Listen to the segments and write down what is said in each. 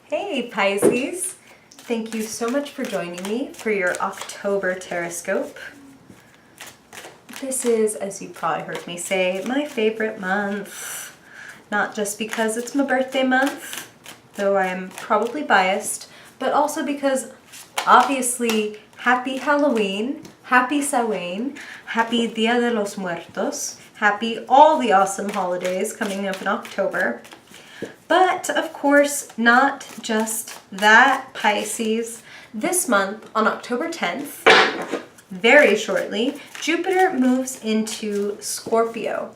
Hey Pisces! Thank you so much for joining me for your October Horoscope. This is, as you probably heard me say, my favorite month. Not just because it's my birthday month, though I am probably biased, but also because obviously happy Halloween, happy Samhain, happy Dia de los Muertos, happy all the awesome holidays coming up in October. But, of course, not just that, Pisces. This month, on October 10th, very shortly, Jupiter moves into Scorpio.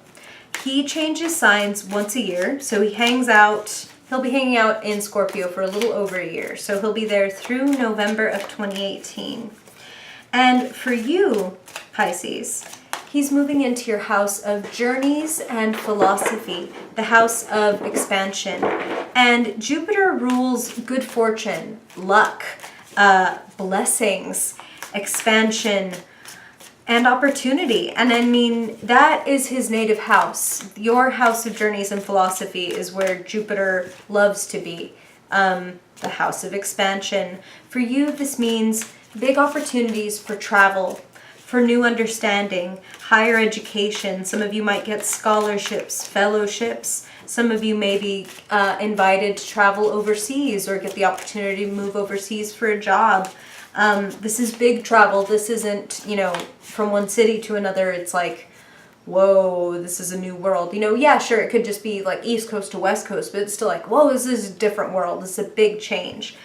He changes signs once a year, so he'll be hanging out in Scorpio for a little over a year. So he'll be there through November of 2018. And for you, Pisces, he's moving into your house of journeys and philosophy, the house of expansion. And Jupiter rules good fortune, luck, blessings, expansion, and opportunity. And I mean, that is his native house. Your house of journeys and philosophy is where Jupiter loves to be, the house of expansion. For you, this means big opportunities for travel, for new understanding, higher education. Some of you might get scholarships, fellowships. Some of you may be invited to travel overseas or get the opportunity to move overseas for a job. This is big travel. This isn't, from one city to another. It's like, whoa, this is a new world. Yeah, sure, it could just be like East Coast to West Coast, but it's still like, whoa, this is a different world. This is a big change.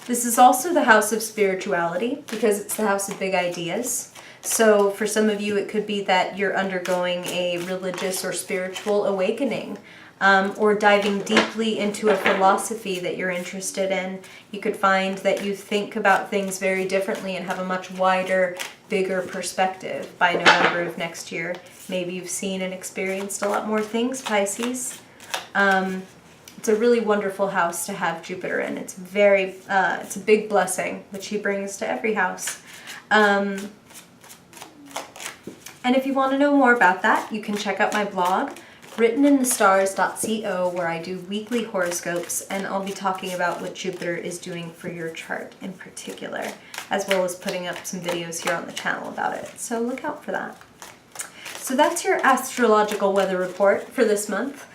This is also the house of spirituality because it's the house of big ideas. So for some of you, it could be that you're undergoing a religious or spiritual awakening, or diving deeply into a philosophy that you're interested in. You could find that you think about things very differently and have a much wider, bigger perspective by November of next year. Maybe you've seen and experienced a lot more things, Pisces. It's a really wonderful house to have Jupiter in. It's it's a big blessing, which he brings to every house. And if you want to know more about that, you can check out my blog, writteninthestars.co, where I do weekly horoscopes, and I'll be talking about what Jupiter is doing for your chart in particular, as well as putting up some videos here on the channel about it. So look out for that. So that's your astrological weather report for this month.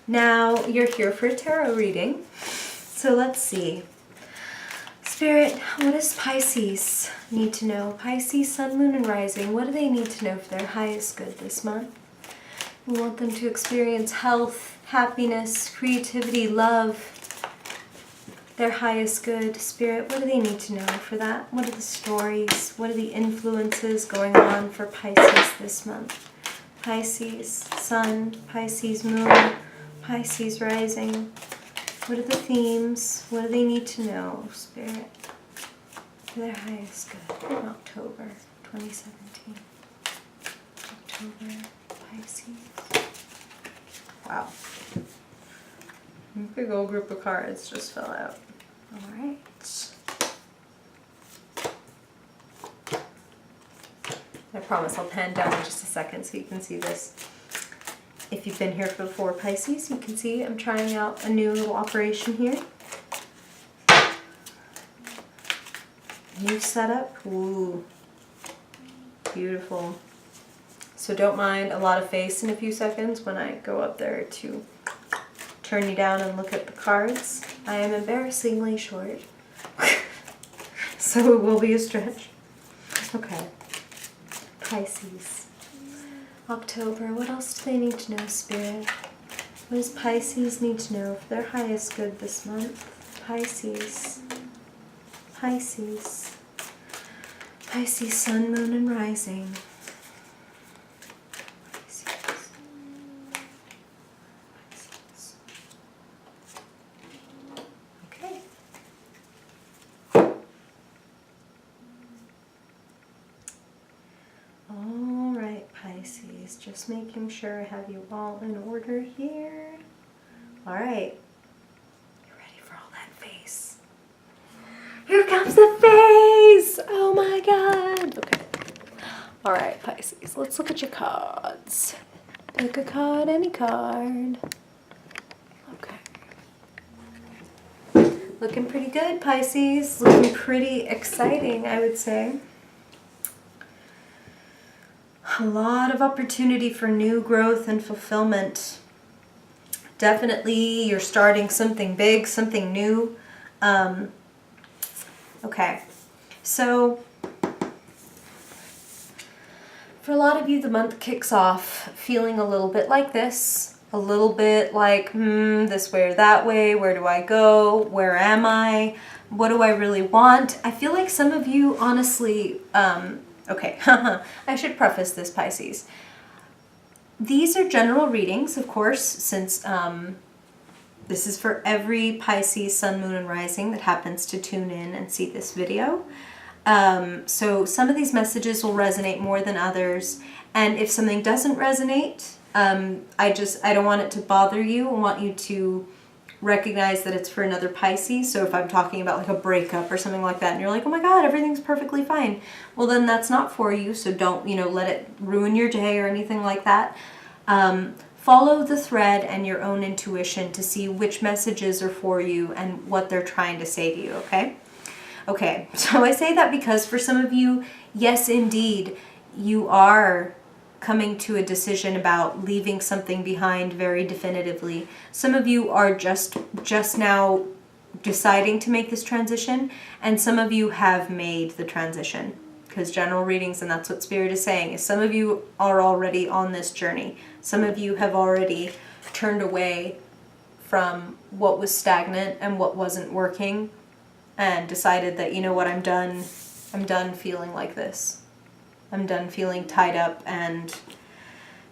Now, you're here for a tarot reading, so let's see. Spirit, what does Pisces need to know? Pisces, Sun, Moon, and Rising, what do they need to know for their highest good this month? We want them to experience health, happiness, creativity, love, their highest good. Spirit, what do they need to know for that? What are the stories? What are the influences going on for Pisces this month? Pisces, Sun, Pisces, Moon, Pisces rising. What are the themes? What do they need to know, Spirit, for their highest good in October 2017? October, Pisces. Wow. A big old group of cards just fell out. All right. I promise I'll pan down in just a second so you can see this. If you've been here before, Pisces, you can see I'm trying out a new little operation here. New setup. Ooh, beautiful. So don't mind a lot of face in a few seconds when I go up there to turn you down and look at the cards. I am embarrassingly short, so it will be a stretch. Okay, Pisces. October, what else do they need to know, Spirit? What does Pisces need to know for their highest good this month? Pisces. Pisces. Pisces, Sun, Moon, and Rising. Pisces. Pisces. Okay. All right, Pisces, just making sure I have you all in order here. All right, you ready for all that face? Here comes the face! Oh my God! Okay. All right, Pisces, let's look at your cards. Pick a card, any card. Okay. Looking pretty good, Pisces. Looking pretty exciting, I would say. A lot of opportunity for new growth and fulfillment. Definitely you're starting something big, something new. Okay, so for a lot of you, the month kicks off feeling a little bit like this. A little bit like, this way or that way. Where do I go? Where am I? What do I really want? I feel like some of you, honestly, okay, I should preface this, Pisces. These are general readings, of course, since this is for every Pisces sun, moon, and rising that happens to tune in and see this video. So some of these messages will resonate more than others. And if something doesn't resonate, I don't want it to bother you. I want you to recognize that it's for another Pisces. So if I'm talking about like a breakup or something like that, and you're like, oh my God, everything's perfectly fine. Well, then that's not for you. So don't, let it ruin your day or anything like that. Follow the thread and your own intuition to see which messages are for you and what they're trying to say to you, okay? Okay, so I say that because for some of you, yes, indeed, you are coming to a decision about leaving something behind very definitively. Some of you are just now deciding to make this transition, and some of you have made the transition. Because general readings, and that's what Spirit is saying, is some of you are already on this journey. Some of you have already turned away from what was stagnant and what wasn't working and decided that, you know what, I'm done feeling like this. I'm done feeling tied up and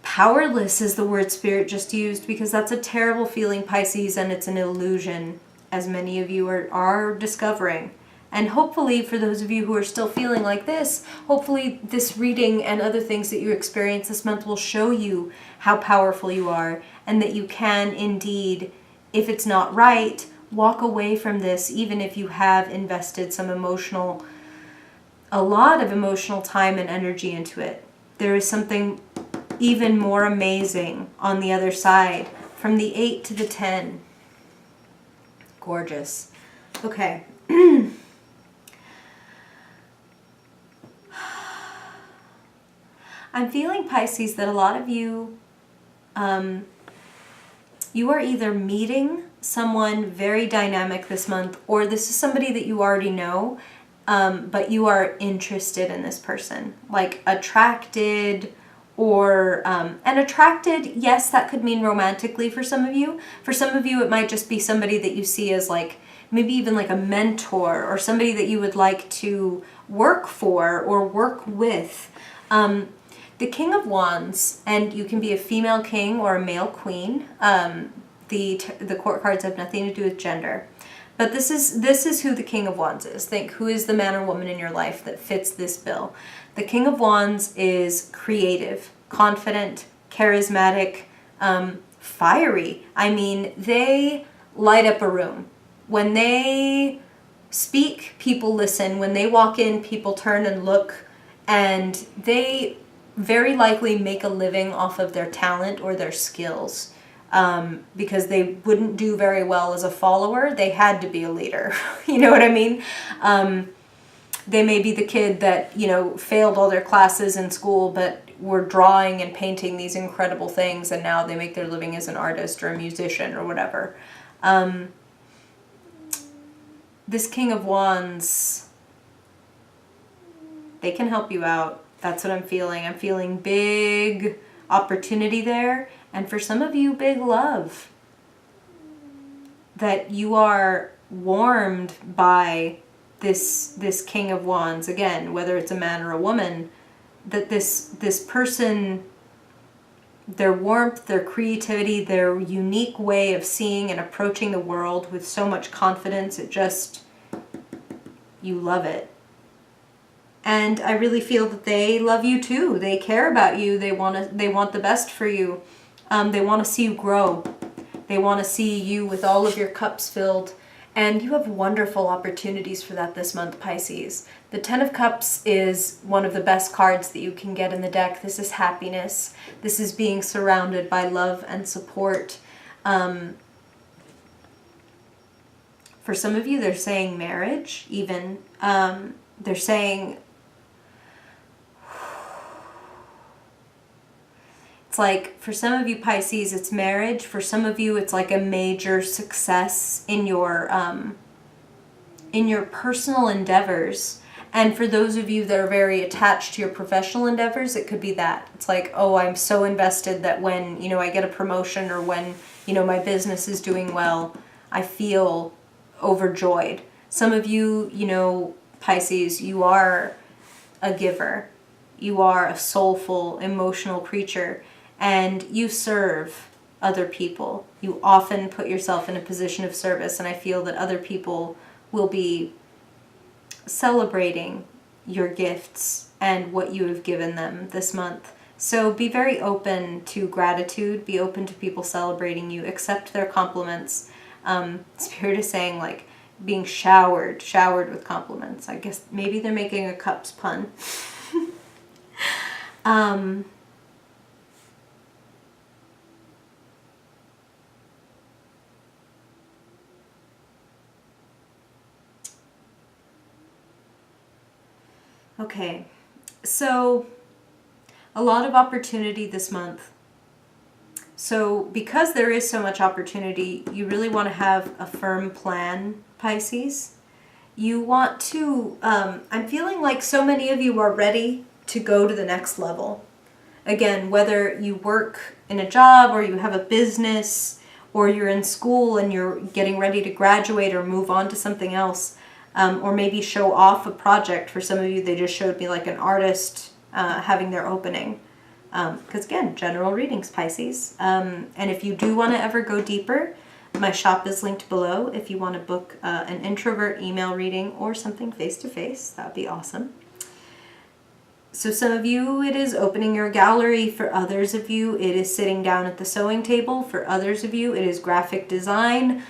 powerless is the word Spirit just used, because that's a terrible feeling, Pisces, and it's an illusion, as many of you are discovering. And hopefully, for those of you who are still feeling like this, hopefully this reading and other things that you experience this month will show you how powerful you are, and that you can indeed, if it's not right, walk away from this, even if you have invested a lot of emotional time and energy into it. There is something even more amazing on the other side, from the 8 to the 10. Gorgeous. Okay. I'm feeling, Pisces, that a lot of you, you are either meeting someone very dynamic this month, or this is somebody that you already know, but you are interested in this person, like attracted, or, and attracted, yes, that could mean romantically for some of you. For some of you, it might just be somebody that you see as like, maybe even like a mentor, or somebody that you would like to work for or work with. The King of Wands, and you can be a female king or a male queen. The court cards have nothing to do with gender. But this is who the King of Wands is. Think, who is the man or woman in your life that fits this bill? The King of Wands is creative, confident, charismatic, fiery. I mean, they light up a room. When they speak, people listen. When they walk in, people turn and look. And they very likely make a living off of their talent or their skills, because they wouldn't do very well as a follower. They had to be a leader. You know what I mean? They may be the kid that, failed all their classes in school, but were drawing and painting these incredible things, and now they make their living as an artist or a musician or whatever. This King of Wands, they can help you out. That's what I'm feeling. I'm feeling big opportunity there. And for some of you, big love. That you are warmed by this King of Wands. Again, whether it's a man or a woman, that this person, their warmth, their creativity, their unique way of seeing and approaching the world with so much confidence, you love it. And I really feel that they love you too. They care about you. They want the best for you. They want to see you grow. They want to see you with all of your cups filled. And you have wonderful opportunities for that this month, Pisces. The Ten of Cups is one of the best cards that you can get in the deck. This is happiness. This is being surrounded by love and support. For For some of you, they're saying marriage, even. They're saying... It's like, for some of you Pisces, it's marriage. For some of you, it's like a major success in your personal endeavors. And for those of you that are very attached to your professional endeavors, it could be that. It's like, oh, I'm so invested that when, you know, I get a promotion or when, you know, my business is doing well, I feel overjoyed. Some of you, you know, Pisces, you are a giver. You are a soulful, emotional creature, and you serve other people. You often put yourself in a position of service, and I feel that other people will be celebrating your gifts and what you have given them this month. So be very open to gratitude, be open to people celebrating you, accept their compliments. Spirit is saying like being showered with compliments. I guess maybe they're making a cups pun. Okay, so a lot of opportunity this month. So because there is so much opportunity, you really want to have a firm plan, Pisces. You want to, I'm feeling like so many of you are ready to go to the next level. Again, whether you work in a job or you have a business or you're in school and you're getting ready to graduate or move on to something else, or maybe show off a project. For some of you, they just showed me like an artist having their opening. Because again, general readings, Pisces. And if you do want to ever go deeper, my shop is linked below. If you want to book an introvert email reading or something face-to-face, that would be awesome. So some of you, it is opening your gallery. For others of you, it is sitting down at the sewing table. For others of you, it is graphic design.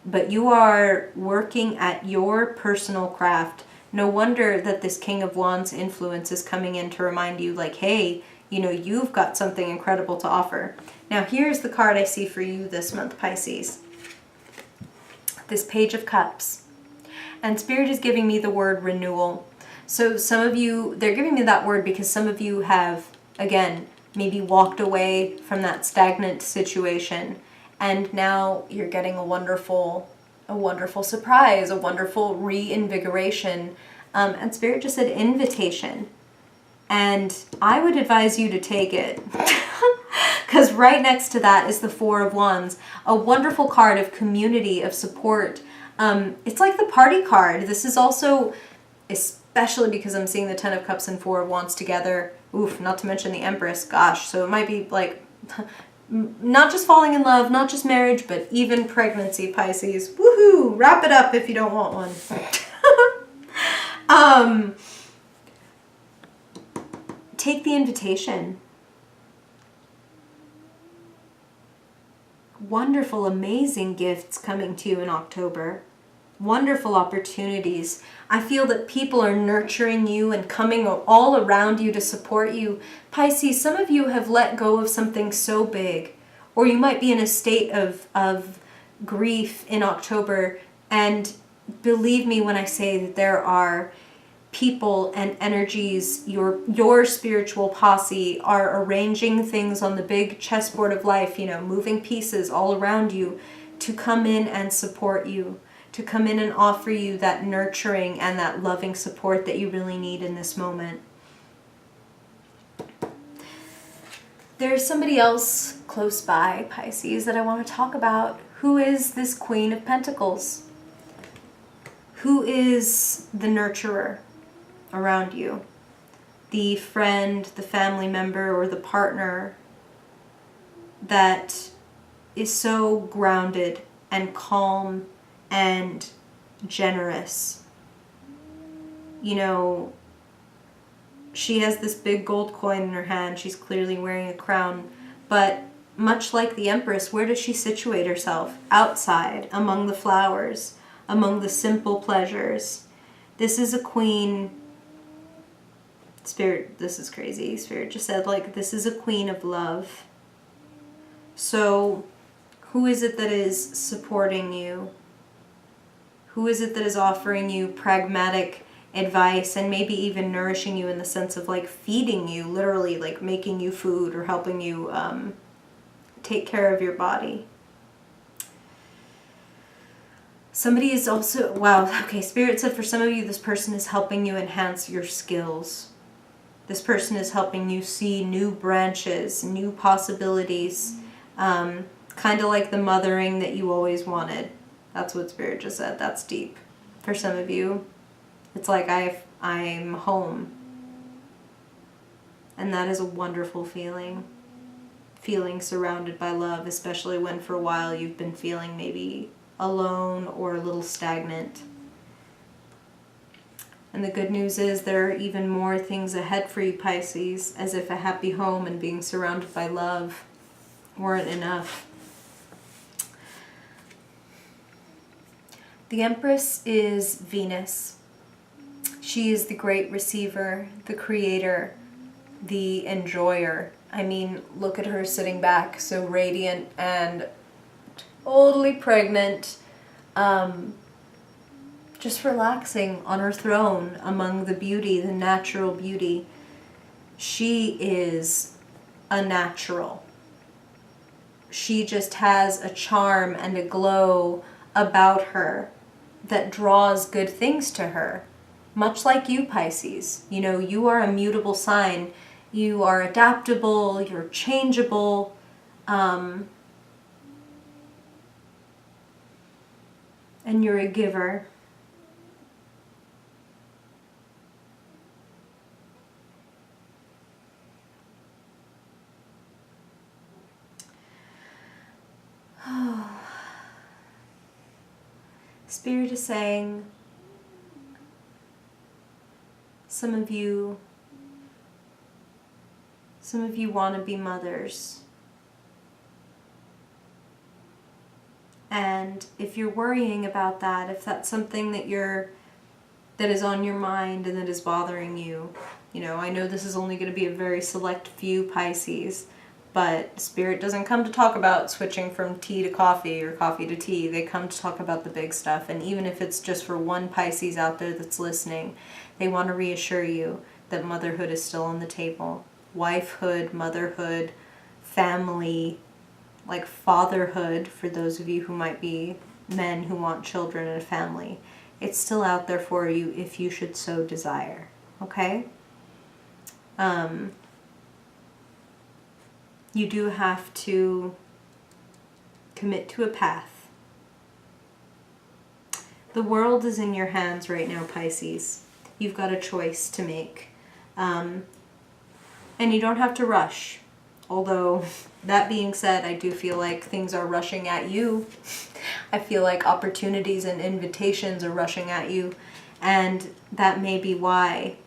But you are working at your personal craft. No wonder that this King of Wands influence is coming in to remind you like, hey, you know, you've got something incredible to offer. Now here's the card I see for you this month, Pisces. This Page of Cups. And Spirit is giving me the word renewal. So some of you, they're giving me that word because some of you have, again, maybe walked away from that stagnant situation. And now you're getting a wonderful surprise, a wonderful reinvigoration. And Spirit just said invitation. And I would advise you to take it. Because right next to that is the Four of Wands. A wonderful card of community, of support. It's like the party card. This is also, especially because I'm seeing the Ten of Cups and Four of Wands together. Oof, not to mention the Empress. Gosh, so it might be like... not just falling in love, not just marriage, but even pregnancy, Pisces. Woohoo! Wrap it up if you don't want one. Take the invitation. Wonderful, amazing gifts coming to you in October. Wonderful opportunities. I feel that people are nurturing you and coming all around you to support you. Pisces, some of you have let go of something so big, or you might be in a state of grief in October. And believe me when I say that there are people and energies, your spiritual posse are arranging things on the big chessboard of life, you know, moving pieces all around you to come in and support you, to come in and offer you that nurturing and that loving support that you really need in this moment. There's somebody else close by, Pisces, that I want to talk about. Who is this Queen of Pentacles? Who is the nurturer around you? The friend, the family member, or the partner that is so grounded and calm and generous. You know, she has this big gold coin in her hand. She's clearly wearing a crown. But much like the Empress, where does she situate herself? Outside, among the flowers, among the simple pleasures. This is a queen. Spirit, this is crazy. Spirit just said, like, this is a queen of love. So, who is it that is supporting you? Who is it that is offering you pragmatic advice and maybe even nourishing you in the sense of like feeding you, literally like making you food or helping you take care of your body? Somebody is also, wow, okay, Spirit said for some of you, this person is helping you enhance your skills. This person is helping you see new branches, new possibilities, kind of like the mothering that you always wanted. That's what Spirit just said. That's deep. For some of you, it's like I'm home. And that is a wonderful feeling. Feeling surrounded by love, especially when for a while you've been feeling maybe alone or a little stagnant. And the good news is there are even more things ahead for you, Pisces, as if a happy home and being surrounded by love weren't enough. The Empress is Venus. She is the great receiver, the creator, the enjoyer. I mean, look at her sitting back, so radiant and totally pregnant, just relaxing on her throne among the beauty, the natural beauty. She is a natural. She just has a charm and a glow about her that draws good things to her. Much like you, Pisces. You know, you are a mutable sign. You are adaptable, you're changeable. And you're a giver. Spirit is saying, some of you want to be mothers. And if you're worrying about that, if that's something that is on your mind and that is bothering you, you know, I know this is only going to be a very select few, Pisces, but Spirit doesn't come to talk about switching from tea to coffee or coffee to tea. They come to talk about the big stuff. And even if it's just for one Pisces out there that's listening, they want to reassure you that motherhood is still on the table. Wifehood, motherhood, family, like fatherhood, for those of you who might be men who want children and a family. It's still out there for you if you should so desire. Okay? You do have to commit to a path. The world is in your hands right now, Pisces. You've got a choice to make. And you don't have to rush. Although, that being said, I do feel like things are rushing at you. I feel like opportunities and invitations are rushing at you. And that may be why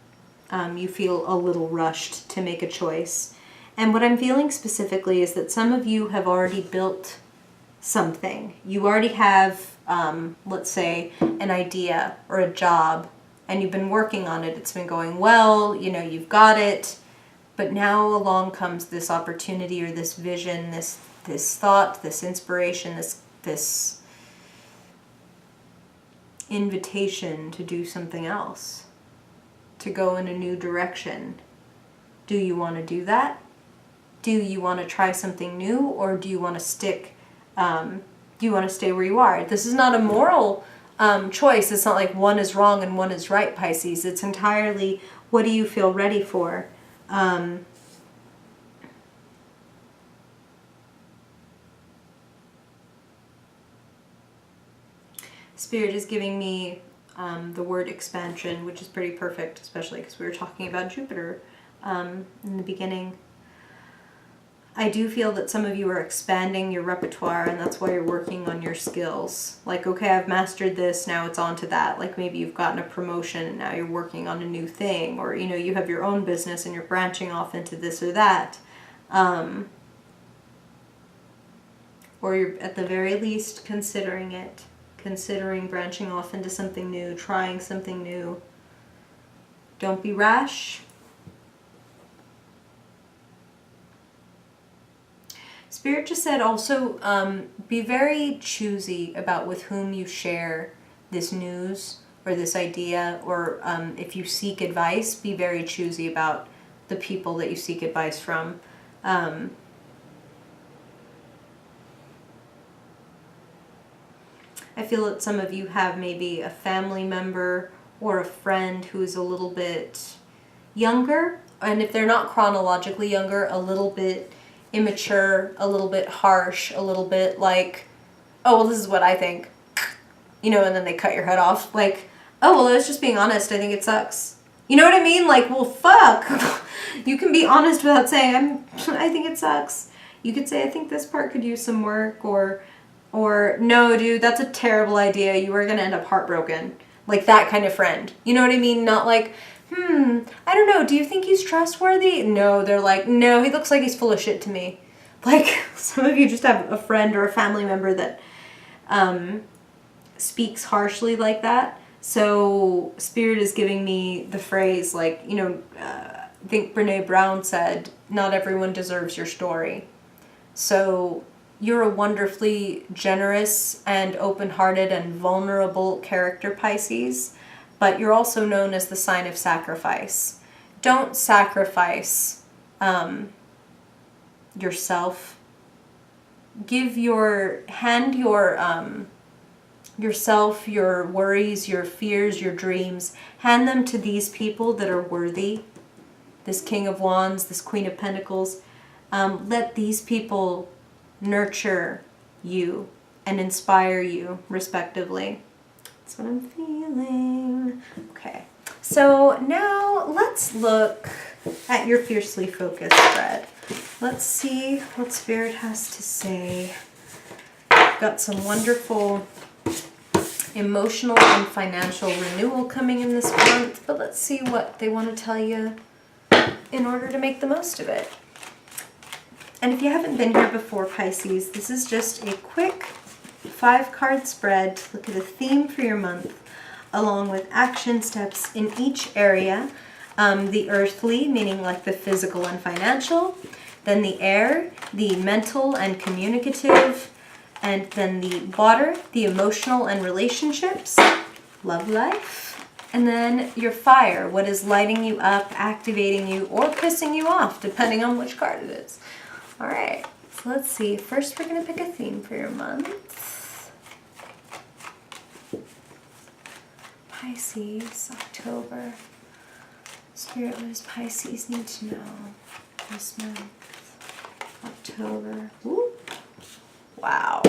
you feel a little rushed to make a choice. And what I'm feeling specifically is that some of you have already built something. You already have, let's say, an idea or a job, and you've been working on it. It's been going well, you know, you've got it. But now along comes this opportunity or this vision, this thought, this inspiration, this invitation to do something else, to go in a new direction. Do you want to do that? Do you want to try something new, or do you want to stick? Do you want to stay where you are? This is not a moral choice. It's not like one is wrong and one is right, Pisces. It's entirely, what do you feel ready for? Spirit is giving me the word expansion, which is pretty perfect, especially because we were talking about Jupiter in the beginning. I do feel that some of you are expanding your repertoire, and that's why you're working on your skills. Like, okay, I've mastered this, now it's on to that. Like maybe you've gotten a promotion and now you're working on a new thing, or, you know, you have your own business and you're branching off into this or that. Or you're at the very least considering it. Considering branching off into something new, trying something new. Don't be rash. Spirit just said also be very choosy about with whom you share this news or this idea, or if you seek advice, be very choosy about the people that you seek advice from. I feel that some of you have maybe a family member or a friend who is a little bit younger, and if they're not chronologically younger, a little bit immature, a little bit harsh, a little bit like, oh, well, this is what I think, you know, and then they cut your head off. Like, oh, well, I was just being honest. I think it sucks. You know what I mean? Like, well, fuck. You can be honest without saying, I think it sucks. You could say, I think this part could use some work, or no, dude, that's a terrible idea. You are going to end up heartbroken. Like that kind of friend. You know what I mean? Not like, I don't know. Do you think he's trustworthy? No, they're like, no, he looks like he's full of shit to me. Like, some of you just have a friend or a family member that speaks harshly like that. So Spirit is giving me the phrase, like, you know, I think Brene Brown said, not everyone deserves your story. So you're a wonderfully generous and open-hearted and vulnerable character, Pisces, but you're also known as the sign of sacrifice. Don't sacrifice yourself. Hand yourself, your worries, your fears, your dreams, hand them to these people that are worthy. This King of Wands, this Queen of Pentacles. Let these people nurture you and inspire you, respectively. That's what I'm feeling. Okay, so now let's look at your fiercely focused spread. Let's see what Spirit has to say. Got some wonderful emotional and financial renewal coming in this month, but let's see what they want to tell you in order to make the most of it. And if you haven't been here before, Pisces, this is just a quick 5-card spread to look at a theme for your month, along with action steps in each area. The earthly, meaning like the physical and financial, then the air, the mental and communicative, and then the water, the emotional and relationships, love life, and then your fire, what is lighting you up, activating you, or pissing you off, depending on which card it is. All right, so let's see. First, we're going to pick a theme for your month. Pisces, October. Spirit, what does Pisces need to know this month? October. Woo. Wow.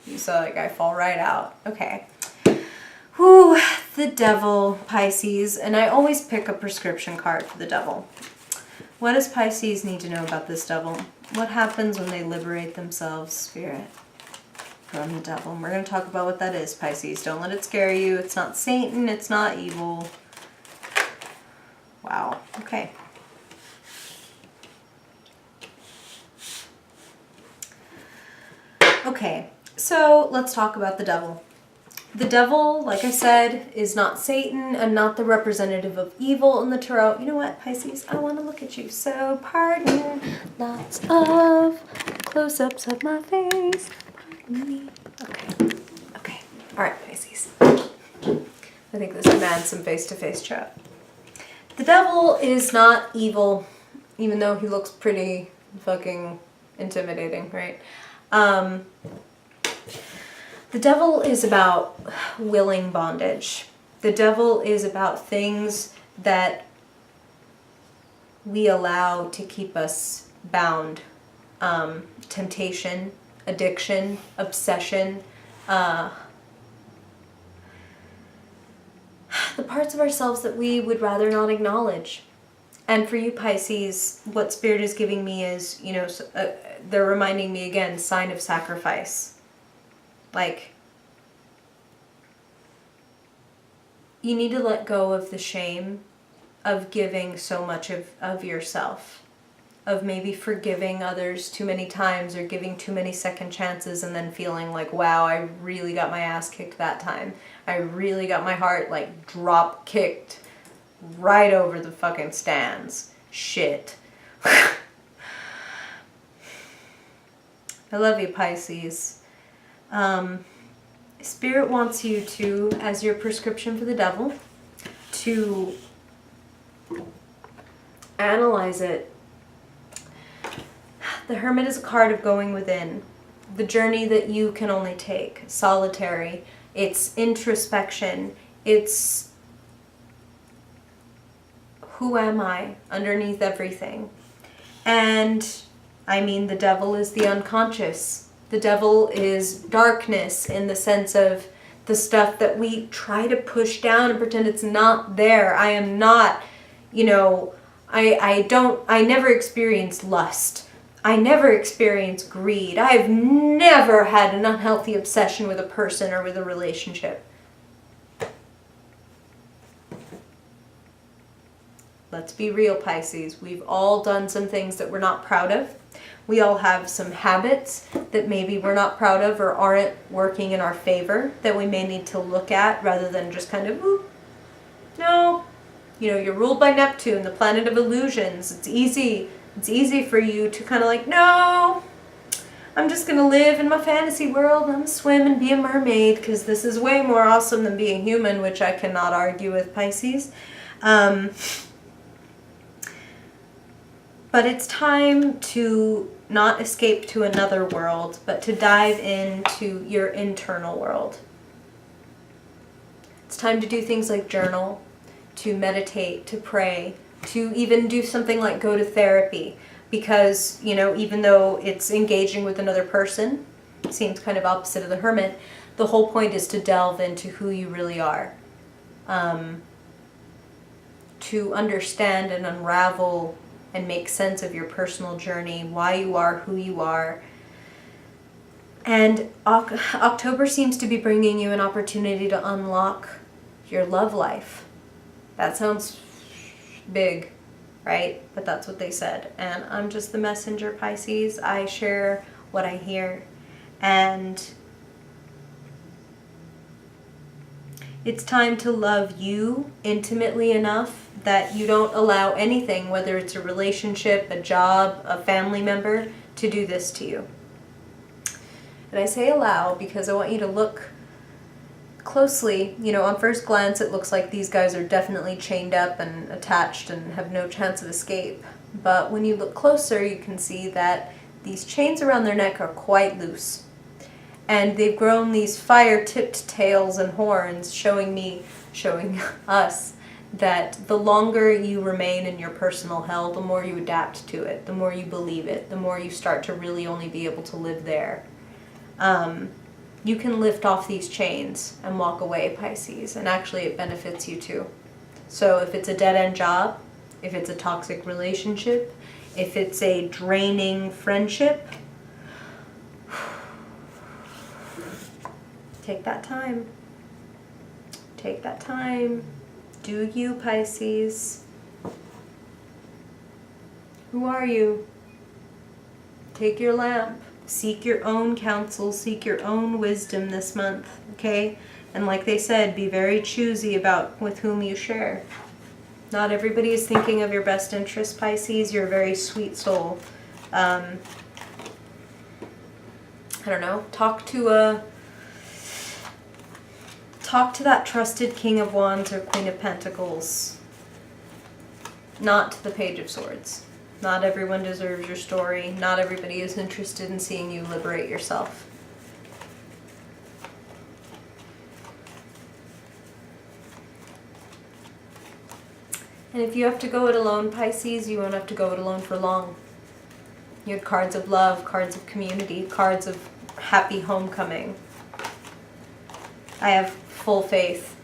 You saw that guy fall right out. Okay. Whew, the Devil, Pisces. And I always pick a prescription card for the Devil. What does Pisces need to know about this Devil? What happens when they liberate themselves, Spirit, from the Devil? And we're going to talk about what that is, Pisces. Don't let it scare you. It's not Satan. It's not evil. Wow. Okay. Okay, so let's talk about the Devil. The Devil, like I said, is not Satan and not the representative of evil in the tarot. You know what, Pisces? I want to look at you. So, pardon, lots of close-ups of my face. Pardon me. Okay. Okay. All right, Pisces. I think this demands some face-to-face chat. The Devil is not evil, even though he looks pretty fucking intimidating, right? The Devil is about willing bondage. The Devil is about things that we allow to keep us bound. Temptation, addiction, obsession, the parts of ourselves that we would rather not acknowledge. And for you, Pisces, what Spirit is giving me is, you know, they're reminding me again, sign of sacrifice. Like, you need to let go of the shame of giving so much of yourself, of maybe forgiving others too many times or giving too many second chances and then feeling like, wow, I really got my ass kicked that time. I really got my heart, like, drop kicked right over the fucking stands. Shit. I love you, Pisces. Spirit wants you to, as your prescription for the devil, to analyze it. The Hermit is a card of going within. The journey that you can only take. Solitary. It's introspection. It's who am I underneath everything. And I mean, the devil is the unconscious. The devil is darkness in the sense of the stuff that we try to push down and pretend it's not there. I am not, you know, I never experienced lust. I never experienced greed. I've never had an unhealthy obsession with a person or with a relationship. Let's be real, Pisces. We've all done some things that we're not proud of. We all have some habits that maybe we're not proud of or aren't working in our favor that we may need to look at rather than just kind of, ooh, no. You know, you're ruled by Neptune, the planet of illusions. It's easy for you to kind of like, no, I'm just going to live in my fantasy world. I'm going to swim and be a mermaid because this is way more awesome than being human, which I cannot argue with, Pisces. But it's time to not escape to another world, but to dive into your internal world. It's time to do things like journal, to meditate, to pray, to even do something like go to therapy. Because, you know, even though it's engaging with another person, seems kind of opposite of the Hermit, the whole point is to delve into who you really are. To understand and unravel and make sense of your personal journey, why you are who you are. And October seems to be bringing you an opportunity to unlock your love life. That sounds big, right? But that's what they said. And I'm just the messenger, Pisces. I share what I hear. And it's time to love you intimately enough that you don't allow anything, whether it's a relationship, a job, a family member, to do this to you. And I say allow because I want you to look closely. You know, on first glance, it looks like these guys are definitely chained up and attached and have no chance of escape. But when you look closer, you can see that these chains around their neck are quite loose. And they've grown these fire-tipped tails and horns, showing us that the longer you remain in your personal hell, the more you adapt to it, the more you believe it, the more you start to really only be able to live there. You can lift off these chains and walk away, Pisces, and actually it benefits you too. So if it's a dead-end job, if it's a toxic relationship, if it's a draining friendship, take that time. Take that time. Do you, Pisces? Who are you? Take your lamp. Seek your own counsel. Seek your own wisdom this month, okay? And like they said, be very choosy about with whom you share. Not everybody is thinking of your best interest, Pisces. You're a very sweet soul. I don't know. Talk to that trusted King of Wands or Queen of Pentacles, not to the Page of Swords. Not everyone deserves your story. Not everybody is interested in seeing you liberate yourself. And if you have to go it alone, Pisces, you won't have to go it alone for long. You had cards of love, cards of community, cards of happy homecoming. I have full faith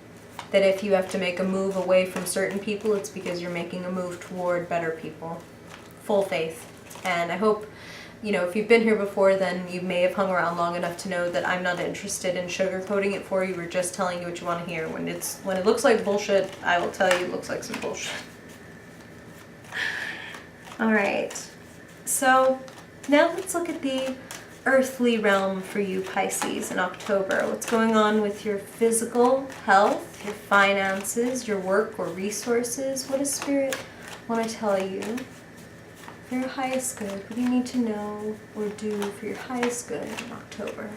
that if you have to make a move away from certain people, it's because you're making a move toward better people. Full faith. And I hope, you know, if you've been here before, then you may have hung around long enough to know that I'm not interested in sugarcoating it for you. We're just telling you what you want to hear. When it looks like bullshit, I will tell you it looks like some bullshit. All right. So now let's look at the earthly realm for you, Pisces, in October. What's going on with your physical health, your finances, your work or resources? What does Spirit want to tell you for your highest good? What do you need to know or do for your highest good in October?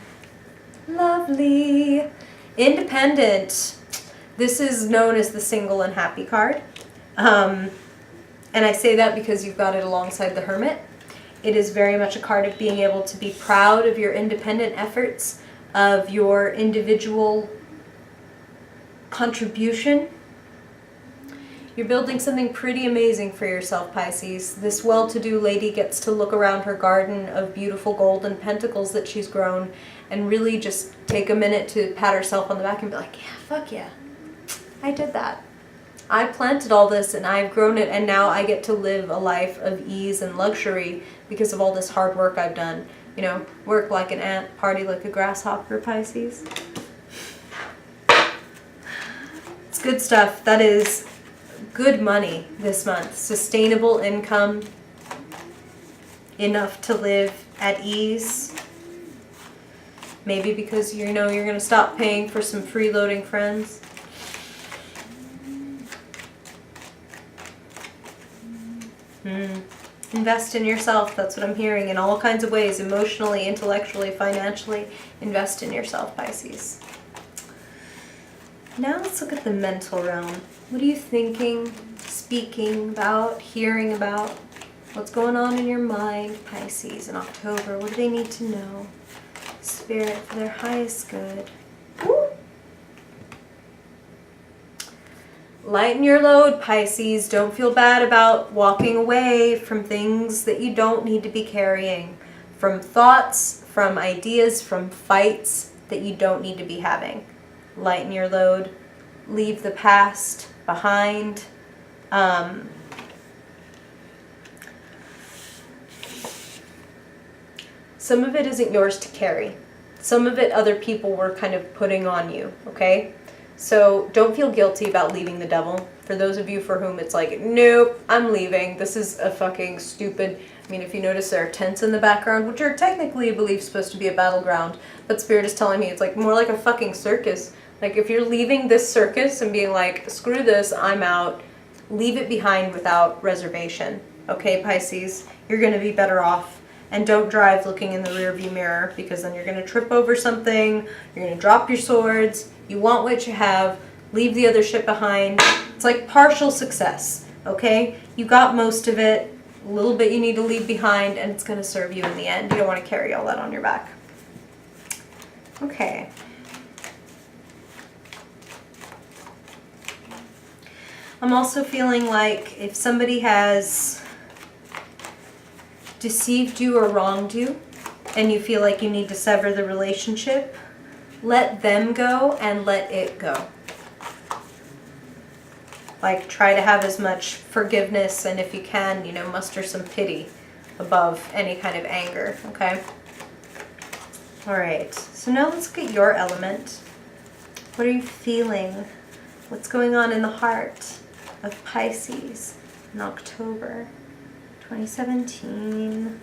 Lovely. Independent. This is known as the single and happy card. And I say that because you've got it alongside the Hermit. It is very much a card of being able to be proud of your independent efforts, of your individual contribution. You're building something pretty amazing for yourself, Pisces. This well-to-do lady gets to look around her garden of beautiful golden pentacles that she's grown and really just take a minute to pat herself on the back and be like, yeah, fuck yeah, I did that. I planted all this and I've grown it, and now I get to live a life of ease and luxury because of all this hard work I've done. You know, work like an ant, party like a grasshopper, Pisces. It's good stuff. That is good money this month. Sustainable income, enough to live at ease. Maybe because you know you're going to stop paying for some freeloading friends. Invest in yourself. That's what I'm hearing in all kinds of ways. Emotionally, intellectually, financially. Invest in yourself, Pisces. Now let's look at the mental realm. What are you thinking, speaking about, hearing about? What's going on in your mind, Pisces, in October? What do they need to know? Spirit, for their highest good. Woo! Lighten your load, Pisces. Don't feel bad about walking away from things that you don't need to be carrying. From thoughts, from ideas, from fights that you don't need to be having. Lighten your load. Leave the past behind. Some of it isn't yours to carry. Some of it other people were kind of putting on you, okay? So don't feel guilty about leaving the devil. For those of you for whom it's like, nope, I'm leaving. This is a fucking stupid... I mean, if you notice there are tents in the background, which are technically, I believe, supposed to be a battleground, but Spirit is telling me it's like more like a fucking circus. Like, if you're leaving this circus and being like, screw this, I'm out, leave it behind without reservation. Okay, Pisces? You're going to be better off. And don't drive looking in the rearview mirror, because then you're going to trip over something, you're going to drop your swords, you want what you have, leave the other shit behind. It's like partial success, okay? You got most of it, a little bit you need to leave behind, and it's going to serve you in the end. You don't want to carry all that on your back. Okay. I'm also feeling like if somebody has deceived you or wronged you, and you feel like you need to sever the relationship, let them go and let it go. Like, try to have as much forgiveness, and if you can, you know, muster some pity above any kind of anger, okay? All right, so now let's look at your element. What are you feeling? What's going on in the heart of Pisces in October 2017?